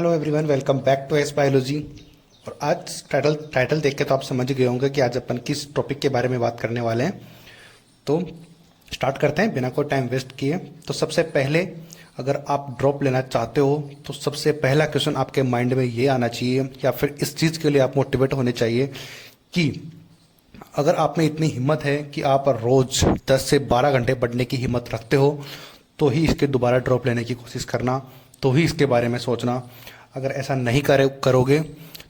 Hello everyone, welcome back to S biology. और आज title देख के तो आप समझ गए होंगे कि आज अपन किस टॉपिक के बारे में बात करने वाले हैं। तो स्टार्ट करते हैं बिना कोई टाइम वेस्ट किए। तो सबसे पहले, अगर आप ड्रॉप लेना चाहते हो तो सबसे पहला क्वेश्चन आपके माइंड में ये आना चाहिए, या फिर इस चीज़ के लिए आप मोटिवेट होने चाहिए कि अगर आप में इतनी हिम्मत है कि आप रोज़ 10 से 12 घंटे पढ़ने की हिम्मत रखते हो तो ही इसके दोबारा ड्रॉप लेने की कोशिश करना, तो ही इसके बारे में सोचना। अगर ऐसा नहीं करोगे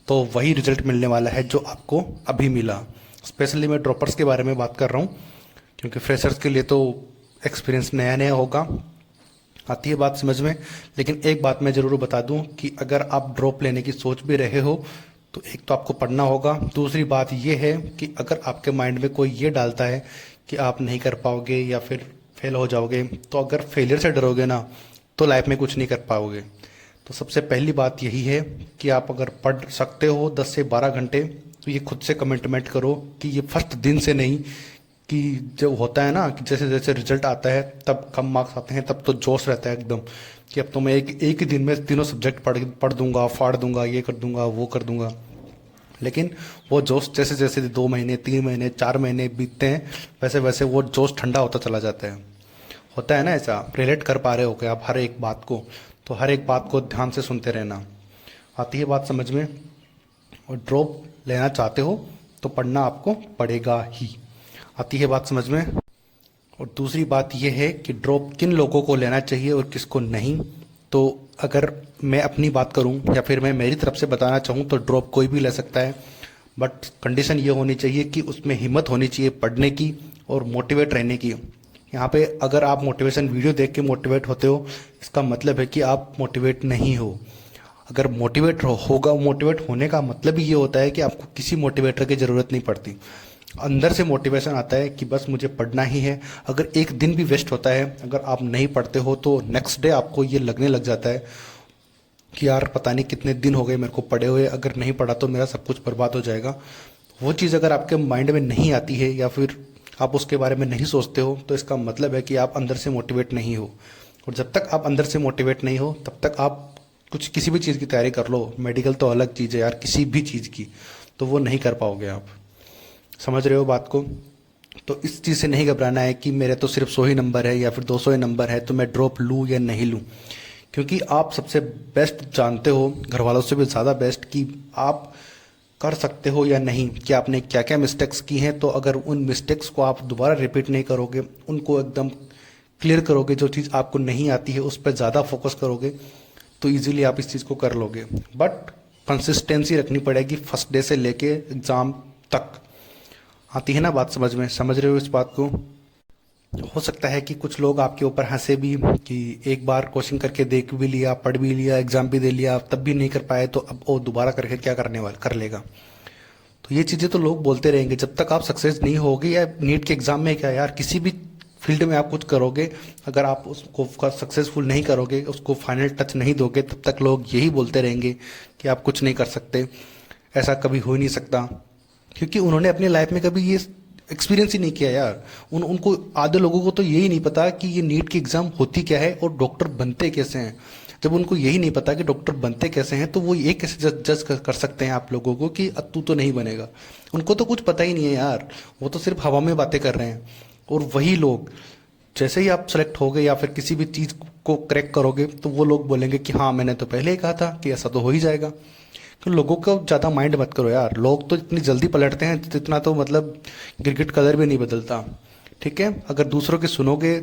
तो वही रिजल्ट मिलने वाला है जो आपको अभी मिला। स्पेशली मैं ड्रॉपर्स के बारे में बात कर रहा हूँ, क्योंकि फ्रेशर्स के लिए तो एक्सपीरियंस नया नया होगा। आती है बात समझ में। लेकिन एक बात मैं ज़रूर बता दूं कि अगर आप ड्रॉप लेने की सोच भी रहे हो तो एक तो आपको पढ़ना होगा। दूसरी बात ये है कि अगर आपके माइंड में कोई ये डालता है कि आप नहीं कर पाओगे या फिर फेल हो जाओगे, तो अगर फेलियर से डरोगे ना तो लाइफ में कुछ नहीं कर पाओगे। तो सबसे पहली बात यही है कि आप अगर पढ़ सकते हो 10 से 12 घंटे, तो ये खुद से कमिटमेंट करो कि ये फर्स्ट दिन से नहीं, कि जब होता है ना कि जैसे जैसे रिजल्ट आता है तब कम मार्क्स आते हैं तब तो जोश रहता है एकदम कि अब तो मैं एक ही दिन में तीनों सब्जेक्ट पढ़ दूंगा, फाड़ दूंगा, ये कर दूंगा, वो कर दूंगा। लेकिन वो जोश जैसे जैसे 2 महीने, 3 महीने, 4 महीने बीतते हैं, वैसे वैसे वो जोश ठंडा होता चला जाता है। होता है ना, ऐसा रिलेट कर पा रहे हो क्या आप हर एक बात को? तो हर एक बात को ध्यान से सुनते रहना। आती है बात समझ में। और ड्रॉप लेना चाहते हो तो पढ़ना आपको पड़ेगा ही। आती है बात समझ में। और दूसरी बात यह है कि ड्रॉप किन लोगों को लेना चाहिए और किसको नहीं। तो अगर मैं अपनी बात करूं या फिर मैं मेरी तरफ से बताना चाहूं तो ड्रॉप कोई भी ले सकता है, बट कंडीशन ये होनी चाहिए कि उसमें हिम्मत होनी चाहिए पढ़ने की और मोटिवेट रहने की। यहाँ पे अगर आप मोटिवेशन वीडियो देख के मोटिवेट होते हो, इसका मतलब है कि आप मोटिवेट नहीं हो। अगर मोटिवेट होने का मतलब ही ये होता है कि आपको किसी मोटिवेटर की ज़रूरत नहीं पड़ती। अंदर से मोटिवेशन आता है कि बस मुझे पढ़ना ही है। अगर एक दिन भी वेस्ट होता है, अगर आप नहीं पढ़ते हो, तो नेक्स्ट डे आपको ये लगने लग जाता है कि यार पता नहीं कितने दिन हो गए मेरे को पढ़े हुए, अगर नहीं पढ़ा तो मेरा सब कुछ बर्बाद हो जाएगा। वो चीज़ अगर आपके माइंड में नहीं आती है या फिर आप उसके बारे में नहीं सोचते हो, तो इसका मतलब है कि आप अंदर से मोटिवेट नहीं हो। और जब तक आप अंदर से मोटिवेट नहीं हो तब तक आप किसी भी चीज़ की तैयारी कर लो, मेडिकल तो अलग चीज़ है यार, किसी भी चीज़ की, तो वो नहीं कर पाओगे आप। समझ रहे हो बात को? तो इस चीज़ से नहीं घबराना है कि मेरे तो सिर्फ 100 ही नंबर है या फिर 200 ही नंबर है तो मैं ड्रॉप लूँ या नहीं लूँ। क्योंकि आप सबसे बेस्ट जानते हो, घर वालों से भी ज़्यादा बेस्ट, कि आप कर सकते हो या नहीं, कि आपने क्या क्या मिस्टेक्स की हैं। तो अगर उन मिस्टेक्स को आप दोबारा रिपीट नहीं करोगे, उनको एकदम क्लियर करोगे, जो चीज़ आपको नहीं आती है उस पर ज़्यादा फोकस करोगे, तो इजीली आप इस चीज़ को कर लोगे। बट कंसिस्टेंसी रखनी पड़ेगी फर्स्ट डे से लेके एग्ज़ाम तक। आती है ना बात समझ में? समझ रहे हो इस बात को? हो सकता है कि कुछ लोग आपके ऊपर हंसे भी कि एक बार कोचिंग करके देख भी लिया, पढ़ भी लिया, एग्जाम भी दे लिया, तब भी नहीं कर पाए, तो अब वो दोबारा करके क्या कर लेगा। तो ये चीज़ें तो लोग बोलते रहेंगे जब तक आप सक्सेस नहीं होगे। या नीट के एग्जाम में क्या यार, किसी भी फील्ड में आप कुछ करोगे, अगर आप उसको सक्सेसफुल नहीं करोगे, उसको फाइनल टच नहीं दोगे, तब तक लोग यही बोलते रहेंगे कि आप कुछ नहीं कर सकते, ऐसा कभी हो ही नहीं सकता। क्योंकि उन्होंने अपनी लाइफ में कभी ये एक्सपीरियंस ही नहीं किया यार। उनको आधे लोगों को तो यही नहीं पता कि ये नीट की एग्ज़ाम होती क्या है और डॉक्टर बनते कैसे हैं। जब उनको यही नहीं पता कि डॉक्टर बनते कैसे हैं, तो वो ये कैसे जज कर सकते हैं आप लोगों को कि तू तो नहीं बनेगा। उनको तो कुछ पता ही नहीं है यार, वो तो सिर्फ हवा में बातें कर रहे हैं। और वही लोग, जैसे ही आप सेलेक्ट हो गए या फिर किसी भी चीज़ को क्रैक करोगे, तो वो लोग बोलेंगे कि हाँ मैंने तो पहले ही कहा था कि ऐसा तो हो ही जाएगा। तो लोगों को ज़्यादा माइंड मत करो यार, लोग तो इतनी जल्दी पलटते हैं, इतना तो मतलब क्रिकेट कलर भी नहीं बदलता। ठीक है, अगर दूसरों की सुनोगे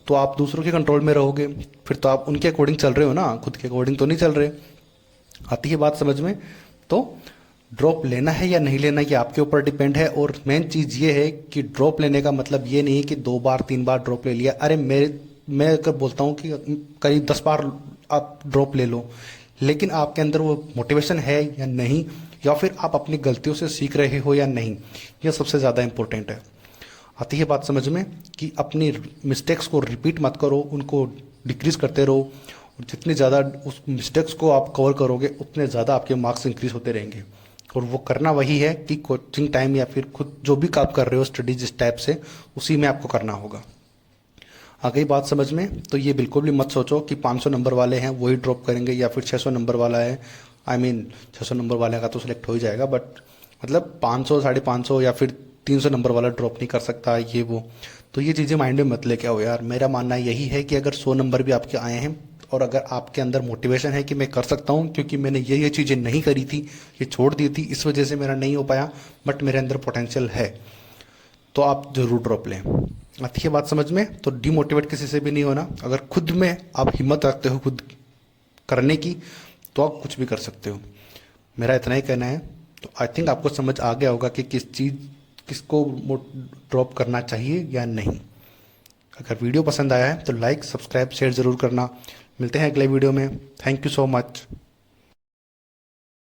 तो आप दूसरों के कंट्रोल में रहोगे, फिर तो आप उनके अकॉर्डिंग चल रहे हो ना, खुद के अकॉर्डिंग तो नहीं चल रहे। आती है बात समझ में। तो ड्रॉप लेना है या नहीं लेना ये आपके ऊपर डिपेंड है। और मेन चीज़ ये है कि ड्रॉप लेने का मतलब ये नहीं है कि 2 बार 3 बार ड्रॉप ले लिया। अरे मैं अगर बोलता हूँ कि करीब 10 बार आप ड्रॉप ले लो, लेकिन आपके अंदर वो मोटिवेशन है या नहीं, या फिर आप अपनी गलतियों से सीख रहे हो या नहीं, यह सबसे ज़्यादा इंपॉर्टेंट है। आती है बात समझ में कि अपनी मिस्टेक्स को रिपीट मत करो, उनको डिक्रीज करते रहो। और जितनी ज़्यादा उस मिस्टेक्स को आप कवर करोगे, उतने ज़्यादा आपके मार्क्स इंक्रीज होते रहेंगे। और वो करना वही है कि कोचिंग टाइम या फिर खुद जो भी काम कर रहे हो स्टडी जिस टाइप से, उसी में आपको करना होगा। आ गई बात समझ में? तो ये बिल्कुल भी मत सोचो कि 500 नंबर वाले हैं वही ड्रॉप करेंगे, या फिर 600 नंबर वाला है, आई मीन 600 नंबर वाले का तो सिलेक्ट हो ही जाएगा, बट मतलब 500, 550 या फिर 300 नंबर वाला ड्रॉप नहीं कर सकता ये वो। तो ये चीज़ें माइंड में मत लेके आओ यार। मेरा मानना यही है कि अगर 100 नंबर भी आपके आए हैं और अगर आपके अंदर मोटिवेशन है कि मैं कर सकता हूँ, क्योंकि मैंने ये चीज़ें नहीं करी थी, ये छोड़ दी थी, इस वजह से मेरा नहीं हो पाया, बट मेरे अंदर पोटेंशियल है, तो आप ज़रूर ड्रॉप लें। आती है बात समझ में? तो डिमोटिवेट किसी से भी नहीं होना। अगर खुद में आप हिम्मत रखते हो खुद करने की, तो आप कुछ भी कर सकते हो। मेरा इतना ही कहना है। तो आई थिंक आपको समझ आ गया होगा कि किसको ड्रॉप करना चाहिए या नहीं। अगर वीडियो पसंद आया है तो लाइक, सब्सक्राइब, शेयर ज़रूर करना। मिलते हैं अगले वीडियो में। Thank you so much.